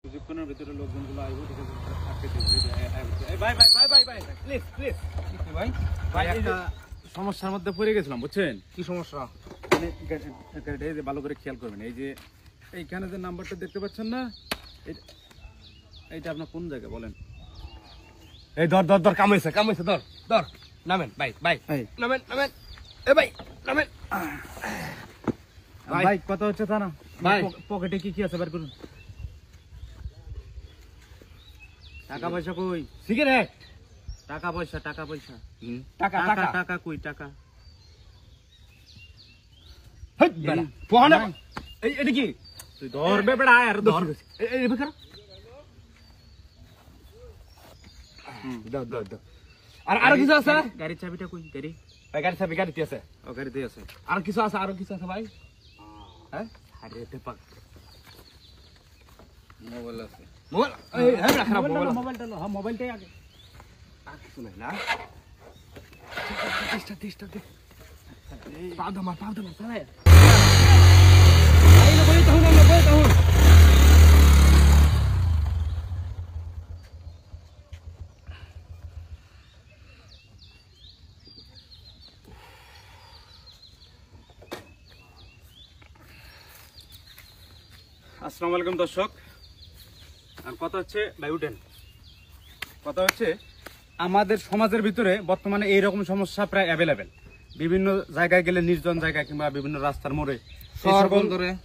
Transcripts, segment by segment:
কিছুক্ষণের ভিতরে লোকজনগুলো আসবে, ঠিক আছে? আটকে দিবে। ভাই ভাই ভাই ভাই ভাই প্লিজ প্লিজ ভাই ভাই, একটা সমস্যার মধ্যে পড়ে গেছিলাম, বুঝছেন? কি সমস্যা? মানে গাড়িটা এই যে ভালো করে খেয়াল করবেন, এই যে এইখানে যে নাম্বারটা দেখতে পাচ্ছেন না, এইটা আপনার কোন জায়গা বলেন? এই ধর ধর ধর, কামাইছে কামাইছে, ধর ধর, নামেন ভাই ভাই, নামেন নামেন, এ ভাই নামেন ভাই। কথা হচ্ছে তা না ভাই, পকেটে কি কি আছে বের করুন। টাকা পয়সা কই? সিগারেট, টাকা পয়সা টাকা পয়সা টাকা টাকা টাকা, টাকা কই টাকা? হেই বেটা পোহানা, এই এটা কি? তুই ধরবে বেড়া, আর ধর। এই বেকার, দাও দাও দাও। আর কিছু আছে? গাড়ির চাবিটা কই? গাড়ি গাড়ি চাবি গাড়িতে আছে। ও গাড়িতে আছে। আর কিছু আছে? আরো কিছু আছে ভাই? হ্যাঁ, আরে তেপাক মোবাইল আছে। মোবাইল, এই হ্যাঁ রাখা মোবাইল, মোবাইলটা লো, হ্যাঁ মোবাইলটাই আগে। আর কিছু নাই না? তেষ্টা দে, পাও দাও চলে। এই না বই তাহুন, না বই তাহুন। আসসালামু আলাইকুম দর্শক, আর কথা হচ্ছে ভাই উঠেন। কথা হচ্ছে আমাদের সমাজের ভিতরে বর্তমানে এইরকম সমস্যা প্রায় অ্যাভেলেবেল। বিভিন্ন জায়গায় গেলে, নির্জন জায়গায় কিংবা বিভিন্ন রাস্তার মোড়ে,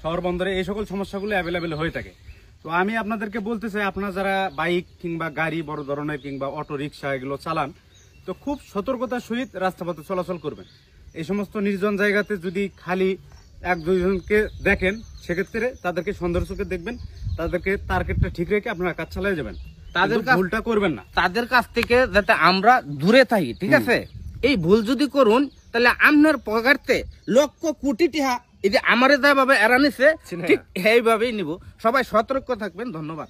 শহর বন্দরে এই সকল সমস্যাগুলো অ্যাভেলেবেল হয়ে থাকে। তো আমি আপনাদেরকে বলতে চাই, আপনারা যারা বাইক কিংবা গাড়ি বড় ধরনের কিংবা অটো রিক্সা এগুলো চালান, তো খুব সতর্কতার সহিত রাস্তাপথে চলাচল করবেন। এই সমস্ত নির্জন জায়গাতে যদি খালি এক দুইজনকে দেখেন, সেক্ষেত্রে তাদেরকে সন্দেহের চোখে দেখবেন, তাদেরকে টার্গেটটা ঠিক রেখে আপনারা কাজ চালিয়ে যাবেন, তাদের ভুলটা করবেন না। তাদের কাছ থেকে যাতে আমরা দূরে থাকি, ঠিক আছে? এই ভুল যদি করুন, তাহলে আপনার পকেটে লক্ষ কোটি টাকা এই যে আমারে যা ভাবে এরা নিছে, ঠিক এইভাবেই নিব। সবাই সতর্ক থাকবেন। ধন্যবাদ।